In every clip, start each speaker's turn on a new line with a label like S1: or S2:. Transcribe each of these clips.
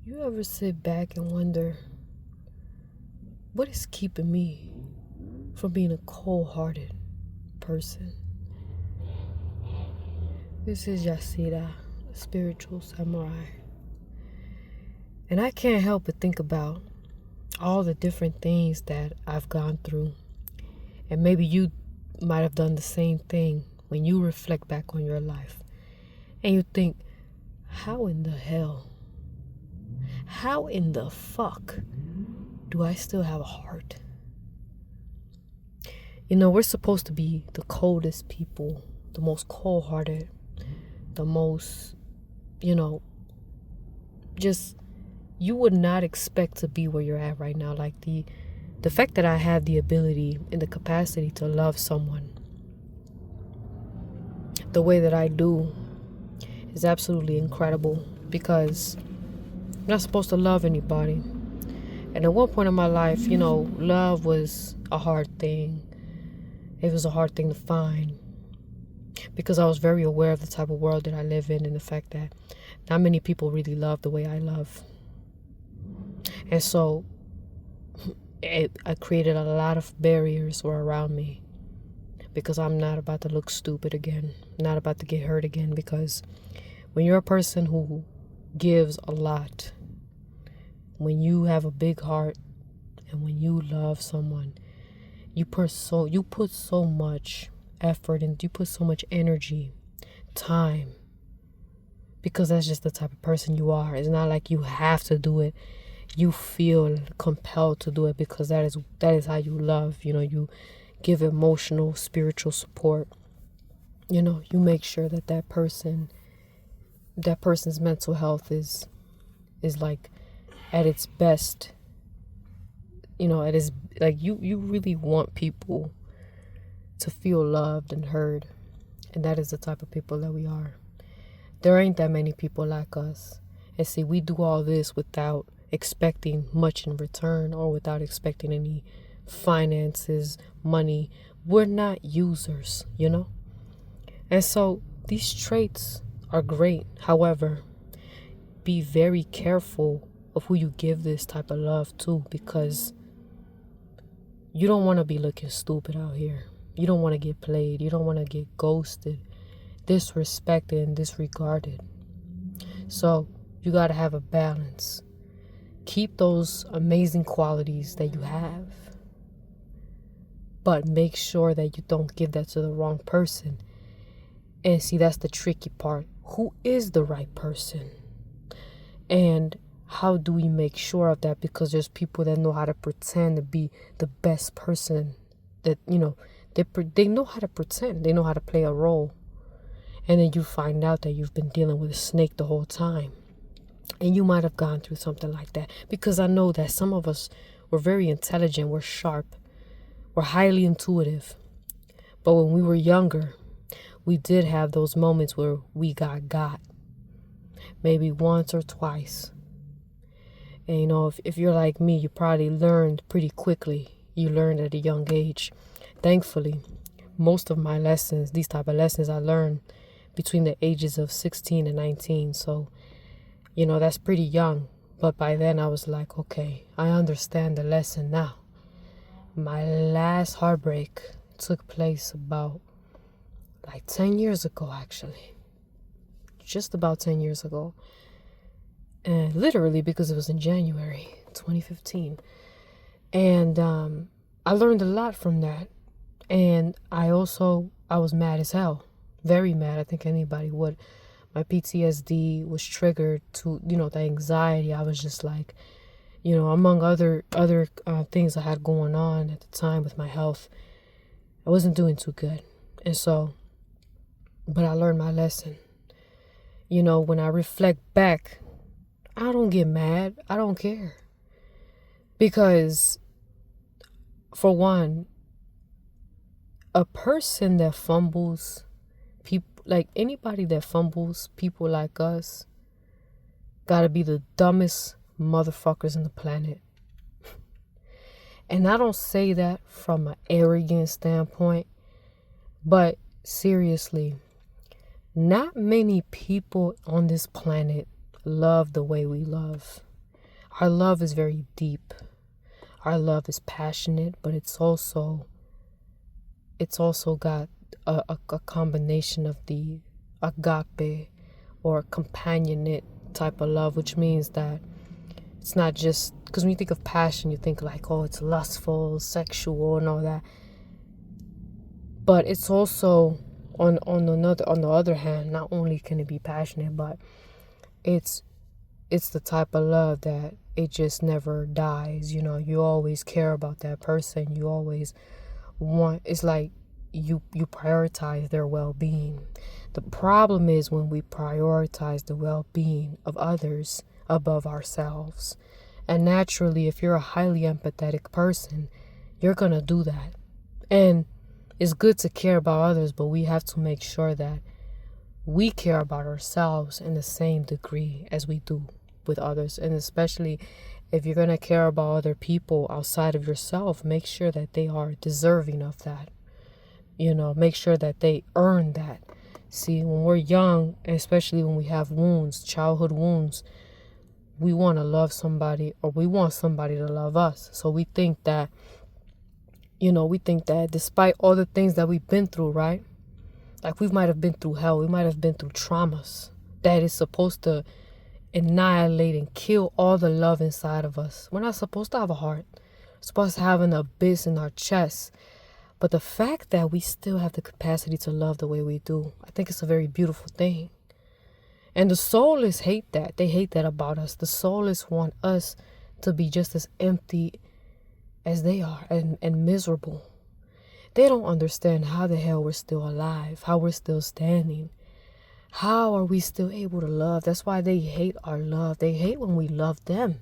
S1: You ever sit back and wonder, what is keeping me from being a cold-hearted person? This is Yasira, a spiritual samurai. And I can't help but think about all the different things that I've gone through. And maybe you might have done the same thing when you reflect back on your life. And you think, how in the hell? How in the fuck do I still have a heart? You know, we're supposed to be the coldest people, the most cold-hearted, the most, just you would not expect to be where you're at right now. Like the fact that I have the ability and the capacity to love someone the way that I do is absolutely incredible, because I'm not supposed to love anybody. And at one point in my life, love was a hard thing. It was a hard thing to find, because I was very aware of the type of world that I live in and the fact that not many people really love the way I love. And so I created a lot of barriers around me, because I'm not about to look stupid again, not about to get hurt again. Because when you're a person who gives a lot, when you have a big heart, and when you love someone, you put so much effort and you put so much energy, time, because that's just the type of person you are. It's not like you have to do it. You feel compelled to do it because that is how you love. You give emotional, spiritual support. You make sure that person's mental health is like at its best. It is like you really want people to feel loved and heard. And that is the type of people that we are. There ain't that many people like us. And see, we do all this without expecting much in return, or without expecting any finances, money. We're not users, And so these traits are great. However, be very careful of who you give this type of love to, because you don't want to be looking stupid out here. You don't want to get played. You don't want to get ghosted, disrespected, and disregarded. So you got to have a balance. Keep those amazing qualities that you have, but make sure that you don't give that to the wrong person. And see, that's the tricky part. Who is the right person? And how do we make sure of that? Because there's people that know how to pretend to be the best person. That, they know how to pretend. They know how to play a role. And then you find out that you've been dealing with a snake the whole time. And you might have gone through something like that. Because I know that some of us, we're very intelligent. We're sharp. We're highly intuitive. But when we were younger, we did have those moments where we got. Maybe once or twice. And if you're like me, you probably learned pretty quickly. You learned at a young age. Thankfully, most of my lessons, these type of lessons, I learned between the ages of 16 and 19. So, that's pretty young. But by then I was like, okay, I understand the lesson now. My last heartbreak took place about 10 years ago, actually. Just about 10 years ago. And literally, because it was in January 2015. And I learned a lot from that. And I was mad as hell. Very mad. I think anybody would. My PTSD was triggered to, the anxiety. I was just like, among other things I had going on at the time with my health, I wasn't doing too good. And so, but I learned my lesson. When I reflect back, I don't get mad. I don't care. Because, for one, a person that fumbles, anybody that fumbles people like us, gotta be the dumbest motherfuckers on the planet. And I don't say that from an arrogant standpoint, but seriously, not many people on this planet love the way we love. Our love is very deep. Our love is passionate, but it's also got a combination of the agape or companionate type of love, which means that it's not just, because when you think of passion, you think like, oh, it's lustful, sexual, and all that. But it's also on the other hand, not only can it be passionate, but it's the type of love that it just never dies. You know, you always care about that person. You always want, it's like you prioritize their well-being. The problem is when we prioritize the well-being of others above ourselves. And naturally, if you're a highly empathetic person, you're going to do that. And it's good to care about others, but we have to make sure that we care about ourselves in the same degree as we do with others. And especially if you're going to care about other people outside of yourself, make sure that they are deserving of that. You know, make sure that they earn that. See, when we're young, especially when we have wounds, childhood wounds, we want to love somebody, or we want somebody to love us. So we think that, despite all the things that we've been through, right? Like we might have been through hell. We might have been through traumas that is supposed to annihilate and kill all the love inside of us. We're not supposed to have a heart. We're supposed to have an abyss in our chest. But the fact that we still have the capacity to love the way we do, I think it's a very beautiful thing. And the soulists hate that. They hate that about us. The soulists want us to be just as empty as they are and miserable. They don't understand how the hell we're still alive, how we're still standing. How are we still able to love? That's why they hate our love. They hate when we love them.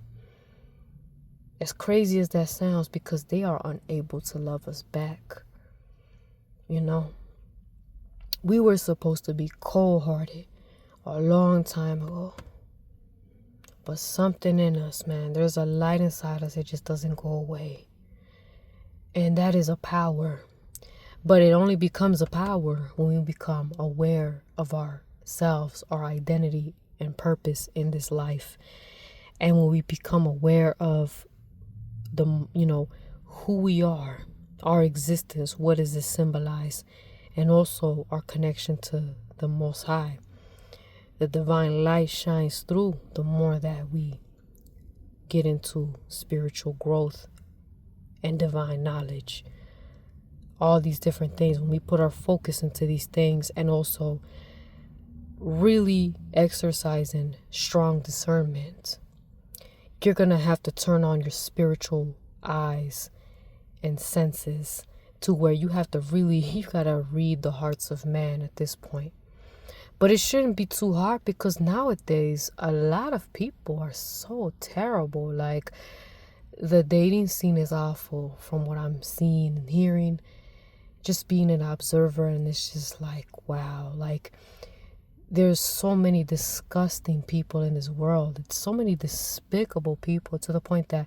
S1: As crazy as that sounds, because they are unable to love us back. You know, we were supposed to be cold-hearted a long time ago. But something in us, man, there's a light inside us that just doesn't go away. And that is a power. But it only becomes a power when we become aware of ourselves, our identity and purpose in this life. And when we become aware of who we are, our existence, what does it symbolize, and also our connection to the Most High. The divine light shines through the more that we get into spiritual growth and divine knowledge. All these different things, when we put our focus into these things, and also really exercising strong discernment, you're going to have to turn on your spiritual eyes and senses to where you have to you gotta read the hearts of man at this point. But it shouldn't be too hard, because nowadays a lot of people are so terrible. Like, the dating scene is awful from what I'm seeing and hearing, just being an observer. And it's just like, wow, like there's so many disgusting people in this world. It's so many despicable people, to the point that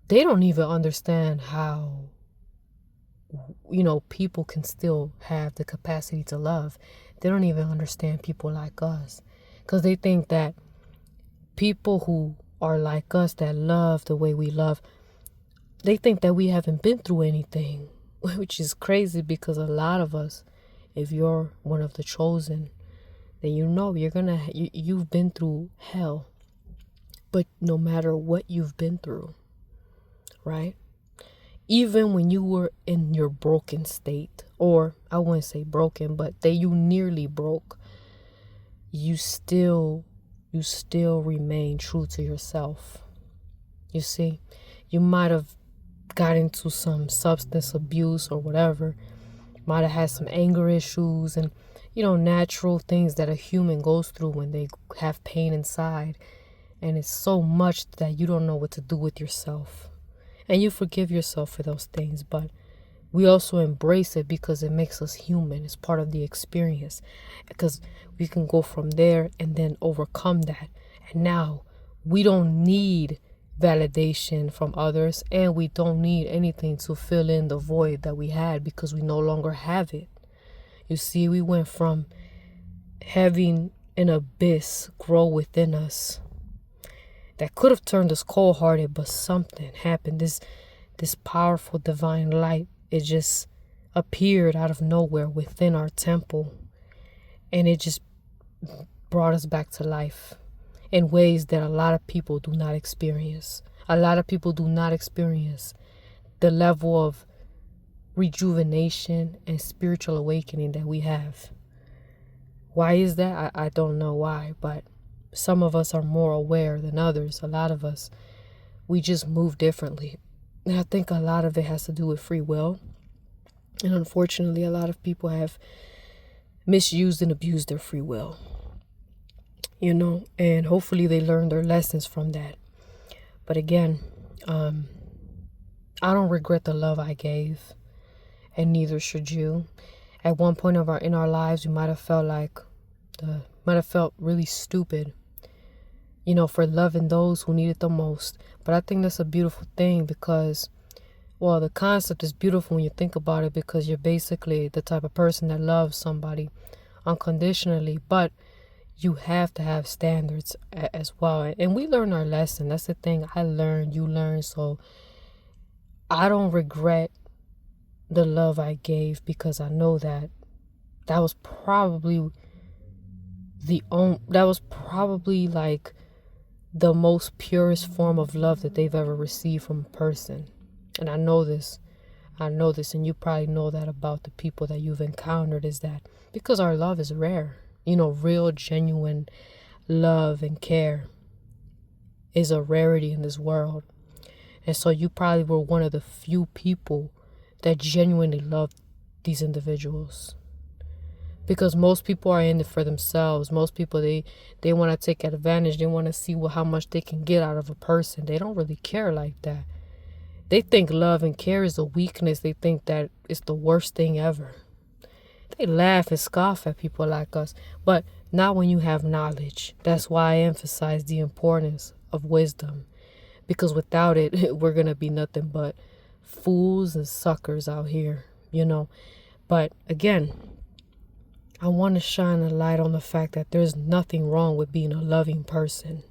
S1: they don't even understand how, people can still have the capacity to love. They don't even understand people like us, because they think that people who are like us, that love the way we love, they think that we haven't been through anything, which is crazy, because a lot of us, if you're one of the chosen, then you've been through hell. But no matter what you've been through, right? Even when you were in your broken state, or I wouldn't say broken, but that you nearly broke, you still remain true to yourself. You see, you might have got into some substance abuse or whatever, might have had some anger issues, and natural things that a human goes through when they have pain inside. And it's so much that you don't know what to do with yourself. And you forgive yourself for those things, but we also embrace it because it makes us human. It's part of the experience, because we can go from there and then overcome that. And now we don't need validation from others, and we don't need anything to fill in the void that we had, because we no longer have it. You see, we went from having an abyss grow within us, that could have turned us cold-hearted, but something happened. This powerful divine light, it just appeared out of nowhere within our temple, and it just brought us back to life in ways that a lot of people do not experience. A lot of people do not experience the level of rejuvenation and spiritual awakening that we have. Why is that? I don't know why, but some of us are more aware than others. A lot of us, we just move differently. And I think a lot of it has to do with free will. And unfortunately, a lot of people have misused and abused their free will. And hopefully they learn their lessons from that. But again, I don't regret the love I gave, and neither should you. At one point in our lives, we might have felt really stupid, for loving those who need it the most. But I think that's a beautiful thing because, well, the concept is beautiful when you think about it, because you're basically the type of person that loves somebody unconditionally, but you have to have standards as well. And we learn our lesson. That's the thing. I learned, you learn. So I don't regret the love I gave, because I know that was probably like the most purest form of love that they've ever received from a person. And I know this, and you probably know that about the people that you've encountered, is that because our love is rare. Real, genuine love and care is a rarity in this world. And so you probably were one of the few people that genuinely loved these individuals. Because most people are in it for themselves. Most people, they want to take advantage. They want to see how much they can get out of a person. They don't really care like that. They think love and care is a weakness. They think that it's the worst thing ever. They laugh and scoff at people like us. But not when you have knowledge. That's why I emphasize the importance of wisdom. Because without it, we're going to be nothing but fools and suckers out here, But again, I want to shine a light on the fact that there's nothing wrong with being a loving person.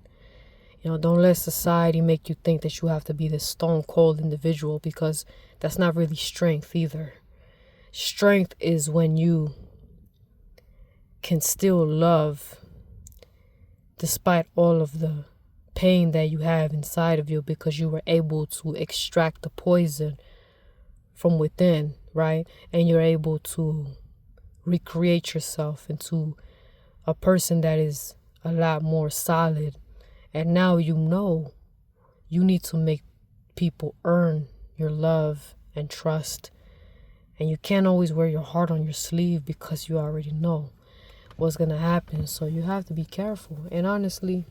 S1: Don't let society make you think that you have to be this stone cold individual, because that's not really strength either. Strength is when you can still love despite all of the pain that you have inside of you, because you were able to extract the poison from within, right? And you're able to recreate yourself into a person that is a lot more solid. And now you need to make people earn your love and trust. And you can't always wear your heart on your sleeve, because you already know what's going to happen. So you have to be careful. And honestly,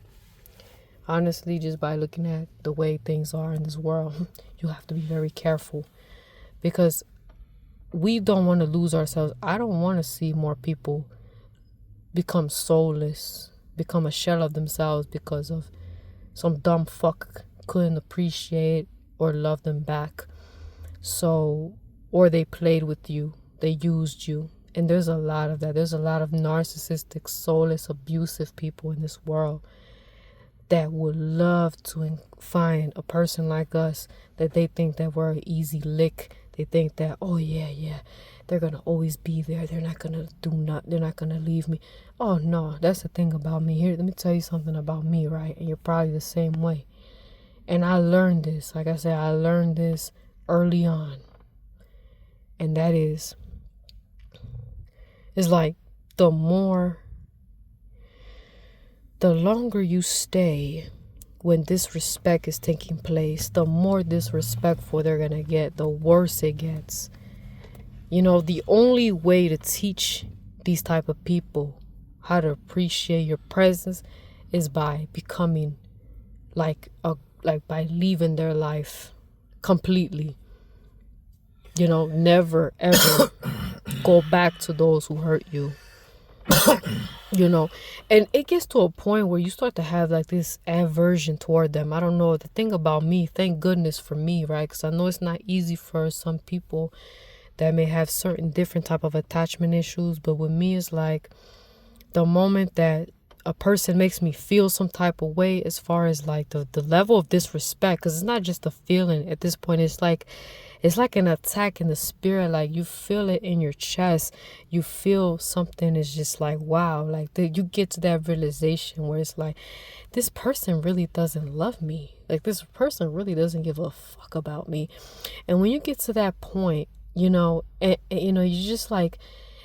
S1: just by looking at the way things are in this world, you have to be very careful, because we don't want to lose ourselves. I don't want to see more people become soulless, become a shell of themselves because of some dumb fuck couldn't appreciate or love them back. So, or they played with you, they used you. And there's a lot of that. There's a lot of narcissistic, soulless, abusive people in this world that would love to find a person like us, that they think that we're an easy lick. They think that, oh yeah, they're going to always be there. They're not going to do nothing. They're not going to leave me. Oh no, that's the thing about me. Here, let me tell you something about me, right? And you're probably the same way. And I learned this. Like I said, I learned this early on. And that is, it's like the longer you stay when disrespect is taking place, the more disrespectful they're going to get, the worse it gets. The only way to teach these type of people how to appreciate your presence is by becoming by leaving their life completely. Never ever go back to those who hurt you. And it gets to a point where you start to have like this aversion toward them. I don't know. The thing about me, thank goodness for me, right? Because I know it's not easy for some people that may have certain different type of attachment issues. But with me, it's like the moment that a person makes me feel some type of way as far as like the level of disrespect, because it's not just a feeling at this point. It's like an attack in the spirit. Like you feel it in your chest. You feel something is just like, wow, like you get to that realization where it's like, this person really doesn't love me. Like this person really doesn't give a fuck about me. And when you get to that point, you know, and you know, you just like,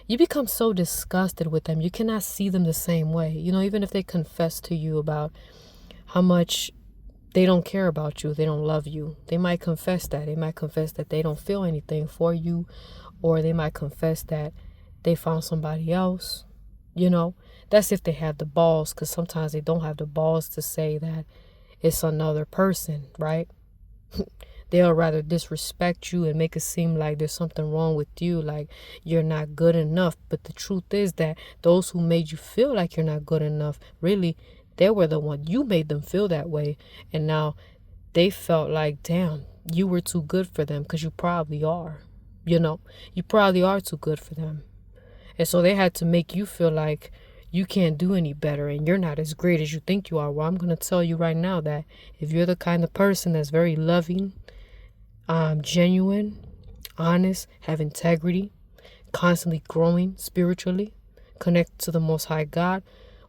S1: you become so disgusted with them. You cannot see them the same way. You know, even if they confess to you about how much they don't care about you, they don't love you, they might confess that. They might confess that they don't feel anything for you, or they might confess that they found somebody else. You know, that's if they have the balls, because sometimes they don't have the balls to say that it's another person, right? They'll rather disrespect you and make it seem like there's something wrong with you, like you're not good enough. But the truth is that those who made you feel like you're not good enough, really, they were the one. You made them feel that way. And now they felt like, damn, you were too good for them, because you probably are. You know, you probably are too good for them. And so they had to make you feel like you can't do any better and you're not as great as you think you are. Well, I'm going to tell you right now that if you're the kind of person that's very loving, genuine, honest, have integrity, constantly growing spiritually, connected to the Most High God,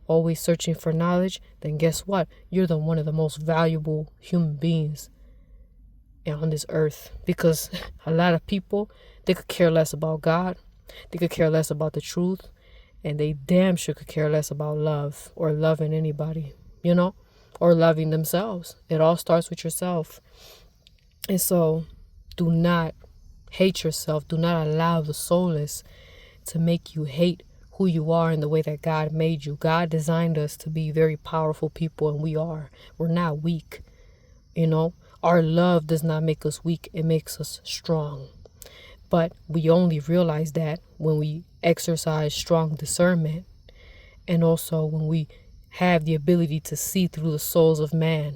S1: always searching for knowledge, then guess what? You're one of the most valuable human beings on this earth. Because a lot of people, they could care less about God, they could care less about the truth, and they damn sure could care less about love or loving anybody, you know, or loving themselves. It all starts with yourself. And so do not hate yourself. Do not allow the soulless to make you hate who you are in the way that God made you. God designed us to be very powerful people, and we are. We're not weak. You know, our love does not make us weak. It makes us strong. But we only realize that when we exercise strong discernment, and also when we have the ability to see through the souls of man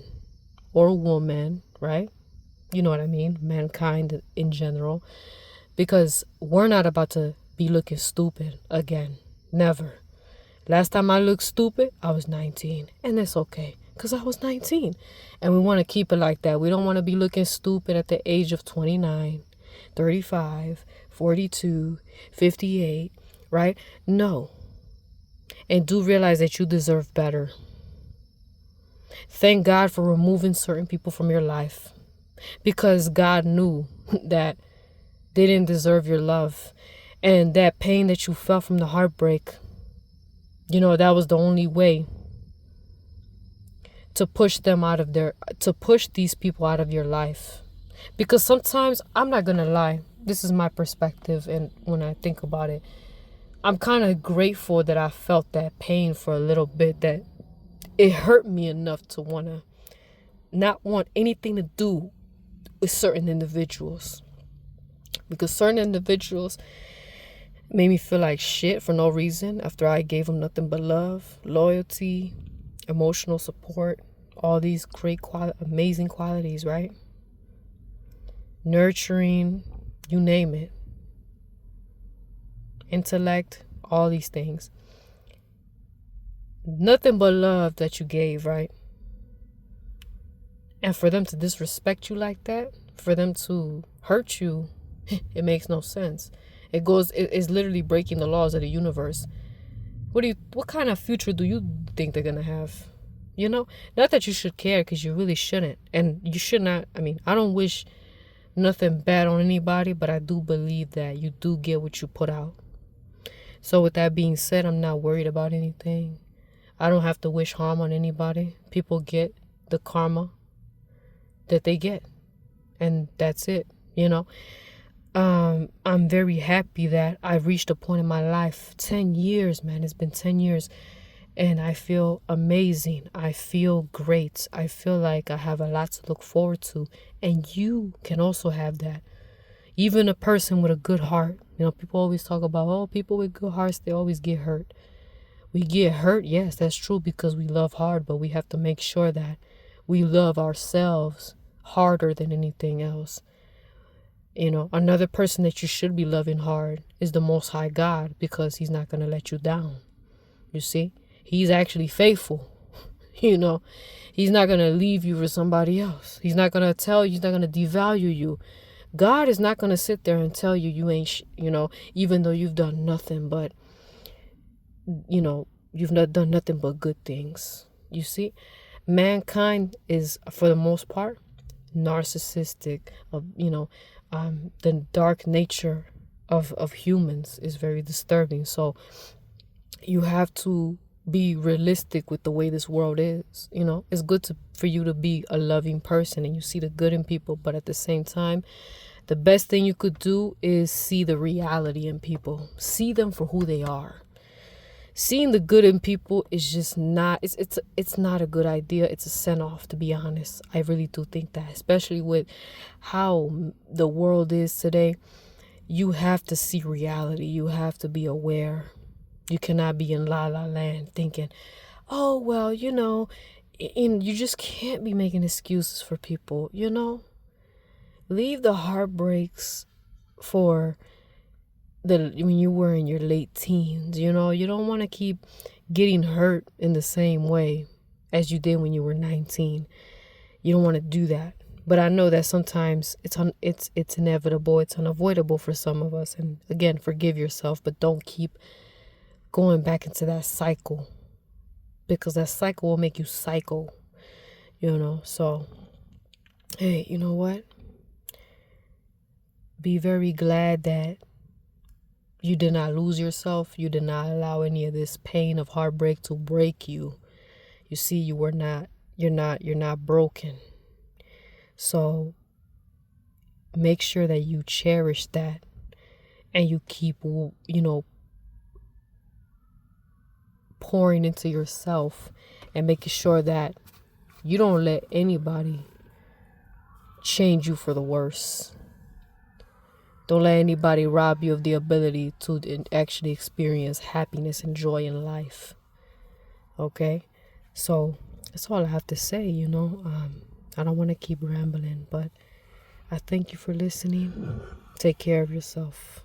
S1: or woman, right? You know what I mean? Mankind in general. Because we're not about to be looking stupid again. Never. Last time I looked stupid, I was 19. And that's okay, because I was 19. And we want to keep it like that. We don't want to be looking stupid at the age of 29, 35, 42, 58, right? No. And do realize that you deserve better. Thank God for removing certain people from your life, because God knew that they didn't deserve your love. And that pain that you felt from the heartbreak, you know, that was the only way to push these people out of your life. Because sometimes, I'm not going to lie, this is my perspective, and when I think about it, I'm kind of grateful that I felt that pain for a little bit, that it hurt me enough to not want anything to do with certain individuals. Because certain individuals made me feel like shit for no reason after I gave them nothing but love, loyalty, emotional support, all these great amazing qualities, right? Nurturing, you name it. Intellect, all these things. Nothing but love that you gave, right? And for them to disrespect you like that, for them to hurt you, it makes no sense. It's literally breaking the laws of the universe. What kind of future do you think they're gonna have? You know, not that you should care, because you really shouldn't, and you should not. I mean, I don't wish nothing bad on anybody, but I do believe that you do get what you put out. So with that being said, I'm not worried about anything. I don't have to wish harm on anybody. People get the karma that they get, and that's it, you know. I'm very happy that I've reached a point in my life. 10 years, man. It's been 10 years. And I feel amazing. I feel great. I feel like I have a lot to look forward to. And you can also have that. Even a person with a good heart. You know, people always talk about, oh, people with good hearts, they always get hurt. We get hurt, yes, that's true, because we love hard. But we have to make sure that we love ourselves harder than anything else. You know, another person that you should be loving hard is the Most High God, because he's not going to let you down. You see, he's actually faithful. You know, he's not going to leave you for somebody else. He's not going to tell you, he's not going to devalue you. God is not going to sit there and tell you you ain't, even though you've done nothing but, you've not done nothing but good things. You see, mankind is, for the most part, narcissistic. The dark nature of humans is very disturbing. So you have to be realistic with the way this world is. It's good for you to be a loving person and you see the good in people, but at the same time, the best thing you could do is see the reality in people. See them for who they are. Seeing the good in people is just not, it's not a good idea. It's a send off, to be honest. I really do think that, especially with how the world is today. You have to see reality. You have to be aware. You cannot be in la la land thinking, oh, well, and you just can't be making excuses for people, Leave the heartbreaks for when you were in your late teens, you don't want to keep getting hurt in the same way as you did when you were 19. You don't want to do that. But I know that sometimes it's inevitable, it's unavoidable for some of us. And again, forgive yourself, but don't keep going back into that cycle, because that cycle will make you psycho, So, hey, you know what? Be very glad that you did not lose yourself. You did not allow any of this pain of heartbreak to break you. You see, you're not broken. So make sure that you cherish that and you keep, pouring into yourself and making sure that you don't let anybody change you for the worse. Don't let anybody rob you of the ability to actually experience happiness and joy in life. Okay? So that's all I have to say, I don't want to keep rambling, but I thank you for listening. Take care of yourself.